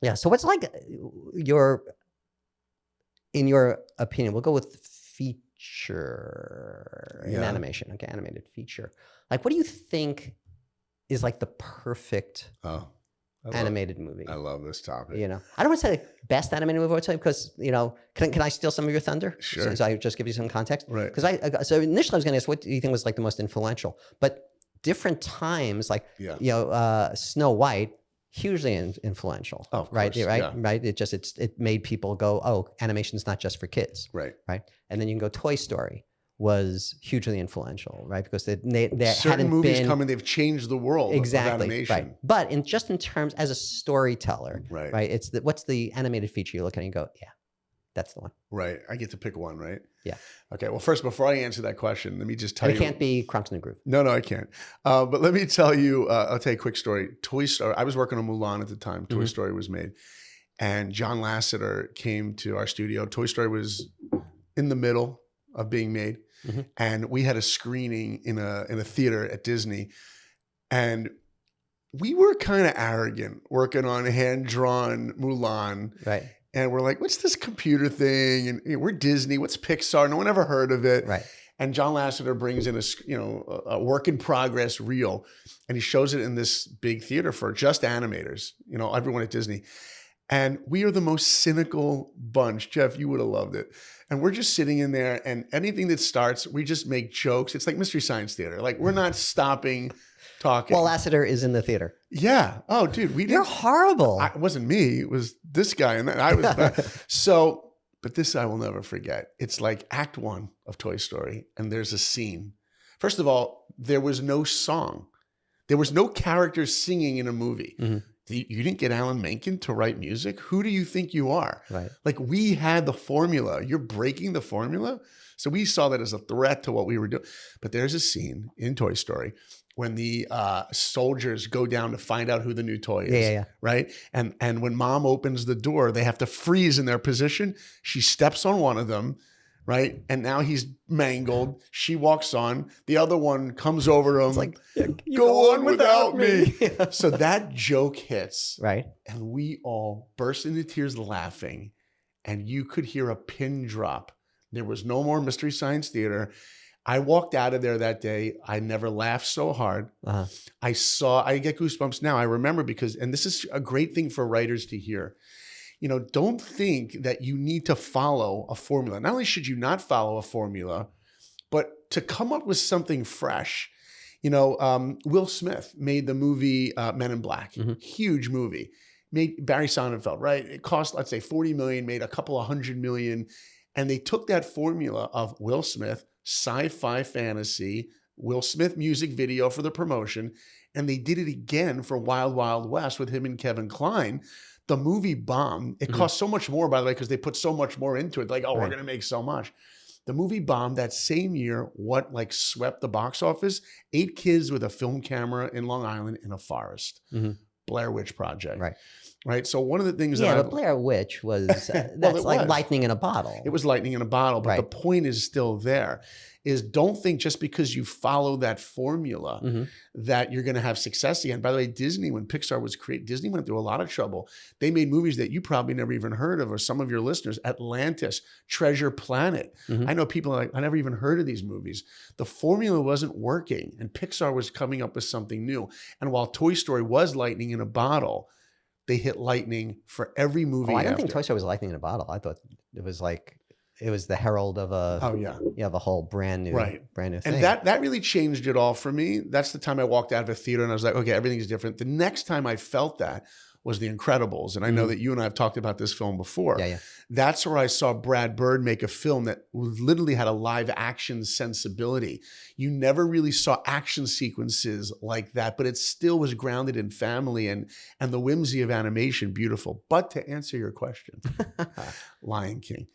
Yeah. So what's like in your opinion, we'll go with feature in animation. Okay, animated feature. Like, what do you think is like the perfect animated movie? I love this topic. You know, I don't want to say like best animated movie, because, you know, can I steal some of your thunder? Sure. So I just give you some context? Right. Because so initially I was going to ask, what do you think was like the most influential? But different times, like, you know, Snow White, hugely influential. Oh, of right, course, right. It made people go, oh, animation's not just for kids. Right. And then you can go Toy Story was hugely influential, right? Because there certain hadn't movies been, come and they've changed the world of animation. Right. But in terms as a storyteller, right? It's what's the animated feature you look at and you go, yeah, that's the one. Right. I get to pick one, right? Yeah. Okay. Well, first, before I answer that question, let me just tell you. It can't be Crunks in the Groove. No, I can't. But let me tell you, I'll tell you a quick story. Toy Story, I was working on Mulan at the time. Toy Story was made. And John Lasseter came to our studio. Toy Story was in the middle of being made. And we had a screening in a theater at Disney. And we were kind of arrogant working on hand-drawn Mulan. Right. And we're like, what's this computer thing? And we're Disney. What's Pixar? No one ever heard of it. Right. And John Lasseter brings in a work in progress reel, and he shows it in this big theater for just animators, everyone at Disney. And we are the most cynical bunch. Jeff, you would have loved it. And we're just sitting in there, and anything that starts, we just make jokes. It's like Mystery Science Theater. Like, we're not stopping talking. Well, Lasseter is in the theater. Yeah. Oh, dude, You're horrible. It wasn't me. It was this guy. And I was but this I will never forget. It's like Act 1 of Toy Story, and there's a scene. First of all, there was no song. There was no characters singing in a movie. You didn't get Alan Menken to write music? Who do you think you are? Right. Like, we had the formula. You're breaking the formula? So we saw that as a threat to what we were doing. But there's a scene in Toy Story when the soldiers go down to find out who the new toy is, right? And when mom opens the door, they have to freeze in their position. She steps on one of them, right? And now he's mangled. She walks on. The other one comes over to him. It's like, go on without me. So that joke hits. Right. And we all burst into tears laughing. And you could hear a pin drop. There was no more Mystery Science Theater. I walked out of there that day. I never laughed so hard. I get goosebumps now. I remember and this is a great thing for writers to hear. Don't think that you need to follow a formula. Not only should you not follow a formula, but to come up with something fresh. Will Smith made the movie Men in Black, huge movie. Made Barry Sonnenfeld, right? It cost, let's say, $40 million, made a couple of $100 million. And they took that formula of Will Smith, sci-fi fantasy, Will Smith music video for the promotion, and they did it again for Wild Wild West with him and Kevin Kline. The movie bombed. It cost so much more, by the way, because they put so much more into it. Like, we're going to make so much. The movie bombed that same year. What swept the box office? 8 kids with a film camera in Long Island in a forest. Blair Witch Project. Right. So one of the things but Blair Witch was that's like lightning in a bottle. It was lightning in a bottle, but the point is still there. Is don't think just because you follow that formula that you're going to have success again. By the way, Disney, when Pixar was created, Disney went through a lot of trouble. They made movies that you probably never even heard of, or some of your listeners, Atlantis, Treasure Planet. I know people are like, I never even heard of these movies. The formula wasn't working, and Pixar was coming up with something new. And while Toy Story was lightning in a bottle, they hit lightning for every movie. I don't think Toy Story was lightning in a bottle. I thought it was the herald of a whole brand new thing. And that really changed it all for me. That's the time I walked out of a theater and I was like, okay, everything's different. The next time I felt that was The Incredibles. And I know that you and I have talked about this film before. That's where I saw Brad Bird make a film that literally had a live action sensibility. You never really saw action sequences like that, but it still was grounded in family and the whimsy of animation. Beautiful. But to answer your question, Lion King.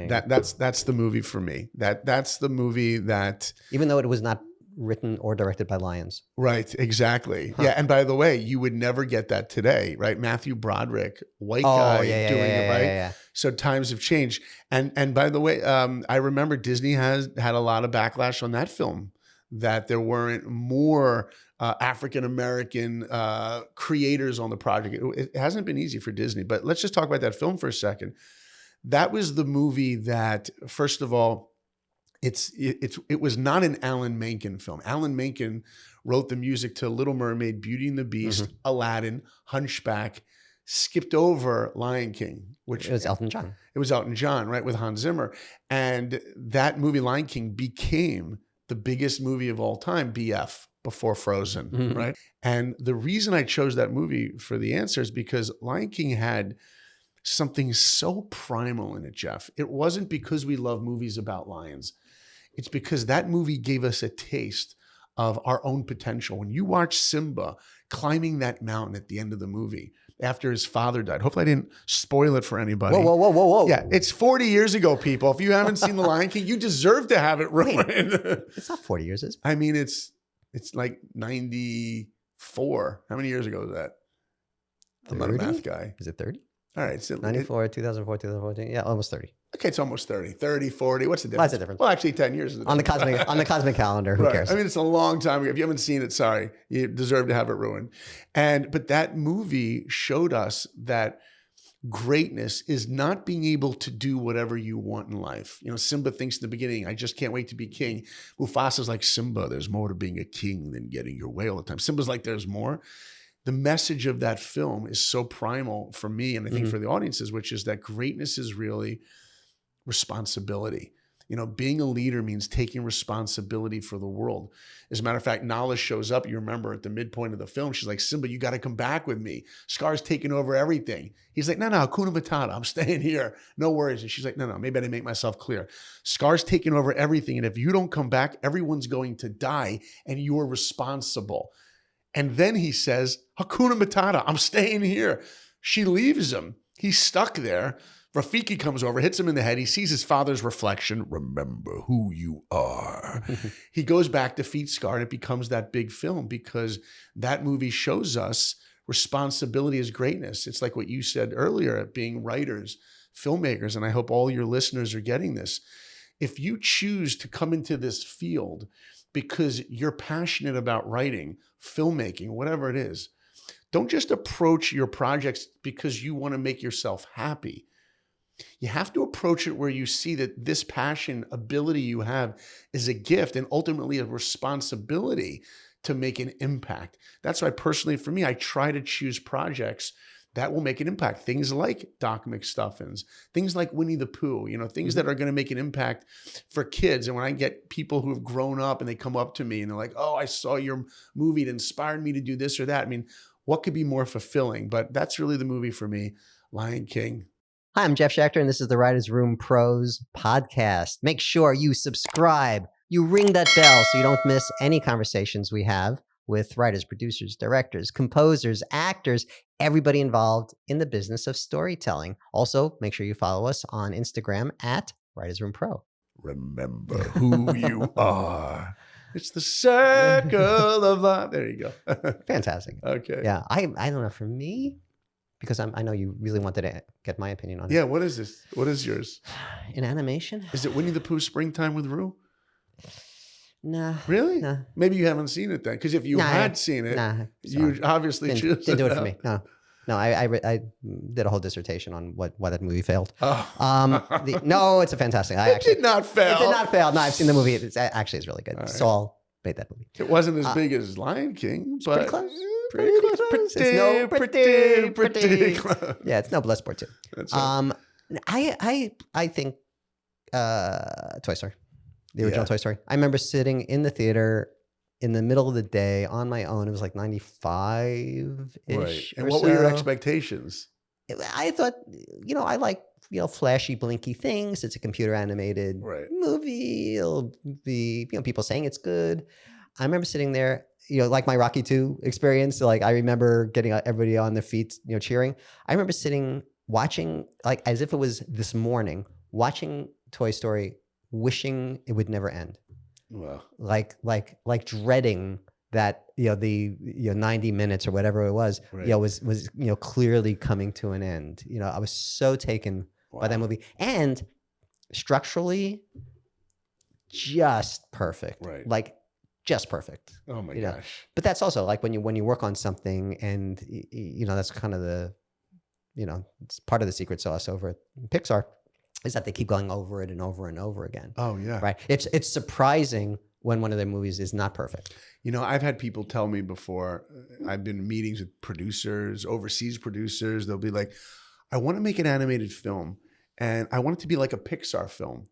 That's the movie for me. That's the movie that, even though it was not written or directed by lions. Right, exactly. Yeah, and by the way, you would never get that today, right? Matthew Broderick, white guy doing it, right? Yeah. So times have changed. And by the way, I remember Disney had a lot of backlash on that film, that there weren't more African-American creators on the project. It hasn't been easy for Disney, but let's just talk about that film for a second. That was the movie that, first of all, it was not an Alan Menken film. Alan Menken wrote the music to Little Mermaid, Beauty and the Beast, Aladdin, Hunchback, skipped over Lion King, which it was Elton John. It was Elton John, right, with Hans Zimmer. And that movie, Lion King, became the biggest movie of all time, BF, before Frozen, right? And the reason I chose that movie for the answer is because Lion King had something so primal in it, Jeff. It wasn't because we love movies about lions. It's because that movie gave us a taste of our own potential. When you watch Simba climbing that mountain at the end of the movie after his father died, hopefully I didn't spoil it for anybody. Whoa. Yeah, it's 40 years ago, people. If you haven't seen The Lion King, you deserve to have it ruined. It's not 40 years, is it? I mean, it's like 94. How many years ago was that? 30? I'm not a math guy. Is it 30? All right. So 94, 2004, 2014. Yeah, almost 30. Okay, it's almost 30. 30, 40. What's the difference? What's the difference? Well, actually 10 years is the On the cosmic calendar, who cares? I mean, it's a long time ago. If you haven't seen it, sorry. You deserve to have it ruined. But that movie showed us that greatness is not being able to do whatever you want in life. You know, Simba thinks in the beginning, I just can't wait to be king. Mufasa's like, Simba, there's more to being a king than getting your way all the time. Simba's like, there's more. The message of that film is so primal for me, and I think for the audiences, which is that greatness is really responsibility. You know, being a leader means taking responsibility for the world. As a matter of fact, Nala shows up, you remember at the midpoint of the film, she's like, Simba, you got to come back with me. Scar's taking over everything. He's like, no, Hakuna Matata, I'm staying here. No worries. And she's like, no, maybe I didn't make myself clear. Scar's taking over everything. And if you don't come back, everyone's going to die and you're responsible. And then he says, Hakuna Matata, I'm staying here. She leaves him. He's stuck there. Rafiki comes over, hits him in the head. He sees his father's reflection. Remember who you are. He goes back, defeats Scar, and it becomes that big film because that movie shows us responsibility is greatness. It's like what you said earlier at being writers, filmmakers, and I hope all your listeners are getting this. If you choose to come into this field because you're passionate about writing, filmmaking, whatever it is, don't just approach your projects because you want to make yourself happy. You have to approach it where you see that this passion, ability you have is a gift and ultimately a responsibility to make an impact. That's why personally for me, I try to choose projects that will make an impact. Things like Doc McStuffins, things like Winnie the Pooh, you know, things that are going to make an impact for kids. And when I get people who have grown up and they come up to me and they're like, oh, I saw your movie, it inspired me to do this or that. I mean, what could be more fulfilling? But that's really the movie for me, Lion King. Hi, I'm Jeff Schechter, and this is the WritersRoom Pros podcast. Make sure you subscribe, you ring that bell so you don't miss any conversations we have with writers, producers, directors, composers, actors, everybody involved in the business of storytelling. Also, make sure you follow us on Instagram at WritersRoom Pro. Remember who you are. It's the circle of life. There you go. Fantastic. Okay. Yeah, I don't know. For me, because I know you really wanted to get my opinion on it. Yeah, what is this? What is yours? In animation? Is it Winnie the Pooh Springtime with Rue? Nah. Really? Nah. Maybe you haven't seen it then. Because if you had seen it, you obviously didn't do it for me. No, I did a whole dissertation on why that movie failed. Oh. No, it's a fantastic. It did not fail. It did not fail. No, I've seen the movie. It's really good. Right. Saul made that movie. It wasn't as big as Lion King, but pretty close. Pretty close. It's pretty close. Yeah, it's no Bloodsport 2. That's right. I think Toy Story, the original Toy Story. I remember sitting in the theater in the middle of the day on my own. It was like 95-ish. Right. And what were your expectations? I thought, I like, flashy, blinky things. It's a computer animated movie. It'll be, people saying it's good. I remember sitting there, like my Rocky 2 experience. Like I remember getting everybody on their feet, cheering. I remember sitting, watching, like as if it was this morning, watching Toy Story, wishing it would never end. Wow. Like dreading that, the 90 minutes or whatever it was, was clearly coming to an end. I was so taken by that movie. And structurally, just perfect. Right. Like just perfect. Oh my know? gosh. But that's also like when you work on something, and that's kind of the, it's part of the secret sauce over at Pixar, is that they keep going over it and over and over again. Oh yeah. Right. It's surprising when one of their movies is not perfect. I've had people tell me before, I've been in meetings with producers, overseas producers. They'll be like, I want to make an animated film and I want it to be like a Pixar film.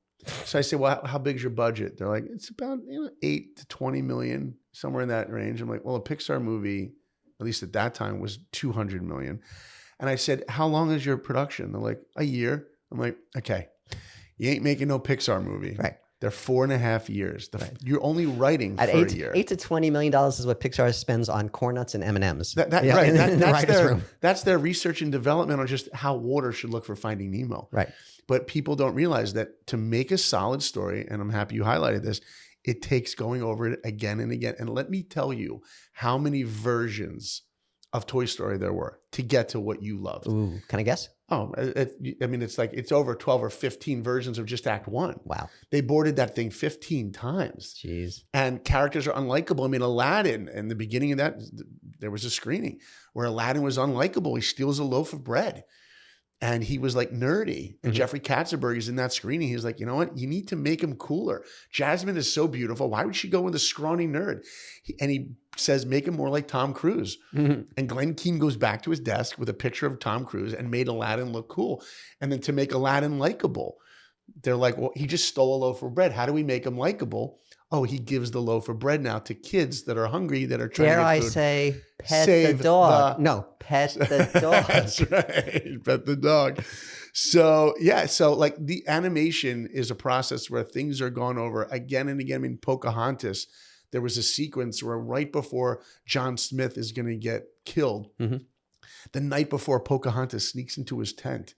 So I say, well, how big is your budget? They're like, it's about 8 to 20 million, somewhere in that range. I'm like, well, a Pixar movie, at least at that time, was 200 million. And I said, how long is your production? They're like, a year. I'm like, okay, you ain't making no Pixar movie. Right. They're 4.5 years. You're only writing for a year. $8 to $20 million is what Pixar spends on corn nuts and M&Ms. Right. That's their research and development on just how water should look for Finding Nemo. Right. But people don't realize that to make a solid story, and I'm happy you highlighted this, it takes going over it again and again. And let me tell you how many versions of Toy Story there were to get to what you loved. Ooh, can I guess? Oh, it's over 12 or 15 versions of just Act 1. Wow. They boarded that thing 15 times. Jeez. And characters are unlikable. I mean, Aladdin, in the beginning of that, there was a screening where Aladdin was unlikable. He steals a loaf of bread. And he was like nerdy. And Jeffrey Katzenberg is in that screening. He's like, you know what? You need to make him cooler. Jasmine is so beautiful. Why would she go with a scrawny nerd? And he says, make him more like Tom Cruise. And Glenn Keane goes back to his desk with a picture of Tom Cruise and made Aladdin look cool. And then to make Aladdin likable, they're like, well, he just stole a loaf of bread. How do we make him likable? Oh, he gives the loaf of bread now to kids that are hungry, that are trying to get food. Dare I say, pet the dog. No, pet the dog. That's right. Pet the dog. So, yeah. So, like, the animation is a process where things are gone over again and again. I mean, Pocahontas, there was a sequence where right before John Smith is going to get killed, the night before Pocahontas sneaks into his tent,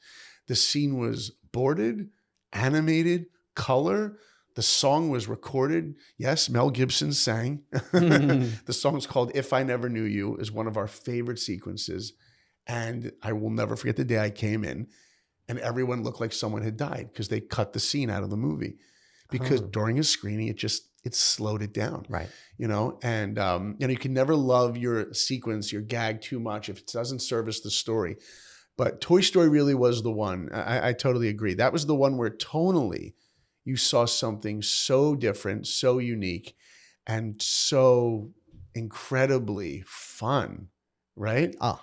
the scene was boarded, animated, color. The song was recorded. Yes, Mel Gibson sang. The song's called If I Never Knew You, is one of our favorite sequences. And I will never forget the day I came in and everyone looked like someone had died because they cut the scene out of the movie. Because during a screening, it slowed it down. Right. And you can never love your sequence, your gag too much if it doesn't service the story. But Toy Story really was the one. I totally agree. That was the one where tonally, you saw something so different, so unique, and so incredibly fun, right? Oh,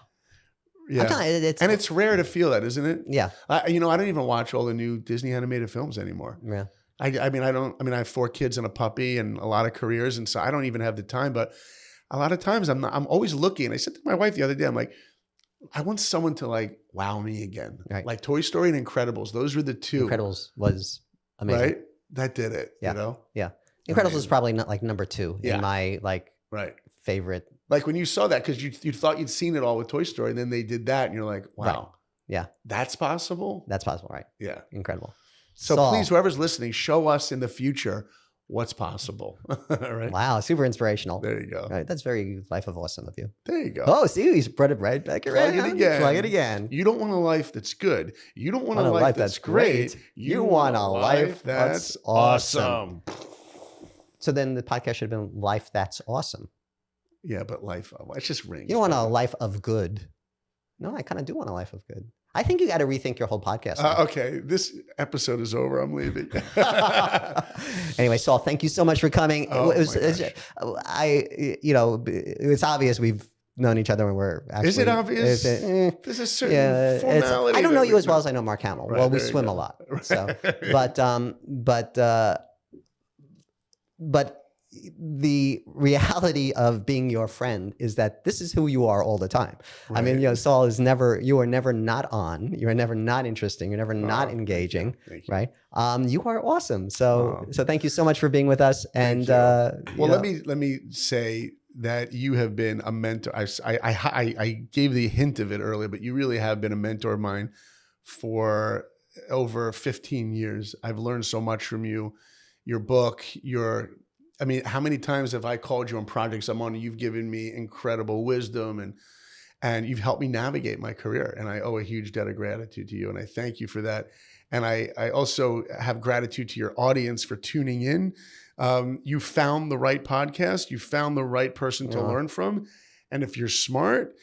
yeah. And it's rare to feel that, isn't it? Yeah. I don't even watch all the new Disney animated films anymore. Yeah. I have 4 kids and a puppy and a lot of careers, and so I don't even have the time. But a lot of times I'm always looking. I said to my wife the other day, I'm like, I want someone to like wow me again. Right. Like Toy Story and Incredibles. Those were the two. Incredibles was amazing. Right? That did it. Yeah. Yeah. Incredibles was probably not like number 2 in my favorite. Like when you saw that, because you thought you'd seen it all with Toy Story, and then they did that, and you're like, wow. Right. Yeah. That's possible? That's possible, right? Yeah. Incredible. So Saul, please, whoever's listening, show us in the future what's possible. Right? Wow. Super inspirational. There you go. Right. That's very life of awesome of you. There you go. Oh, see, he's brought it right back around. Plug it again. You don't want a life that's good. You don't want a life that's great. You want a life that's awesome. So then the podcast should have been Life That's Awesome. Yeah, but life, it's just rings. You don't want a life of good. No, I kind of do want a life of good. I think you got to rethink your whole podcast. Okay, this episode is over. I'm leaving. Anyway, Saul, thank you so much for coming. It's obvious we've known each other when we're actually. Is it obvious? There's a certain formality. I don't know you as well as I know Mark Hamill. Right, well, we swim a lot. So, but the reality of being your friend is that this is who you are all the time. Right. I mean, Saul you are never not on. You are never not interesting. You're never not engaging. Thank you. Right? You are awesome. So thank you so much for being with us. And let me say that you have been a mentor. I gave the hint of it earlier, but you really have been a mentor of mine for over 15 years. I've learned so much from you. Your book, how many times have I called you on projects I'm on? And you've given me incredible wisdom and you've helped me navigate my career. And I owe a huge debt of gratitude to you. And I thank you for that. And I also have gratitude to your audience for tuning in. You found the right podcast. You found the right person to Yeah. learn from. And if you're smart,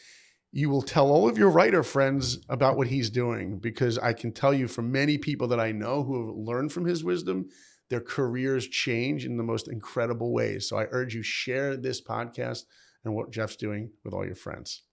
you will tell all of your writer friends about what he's doing, because I can tell you from many people that I know who have learned from his wisdom, their careers change in the most incredible ways. So I urge you, share this podcast and what Jeff's doing with all your friends.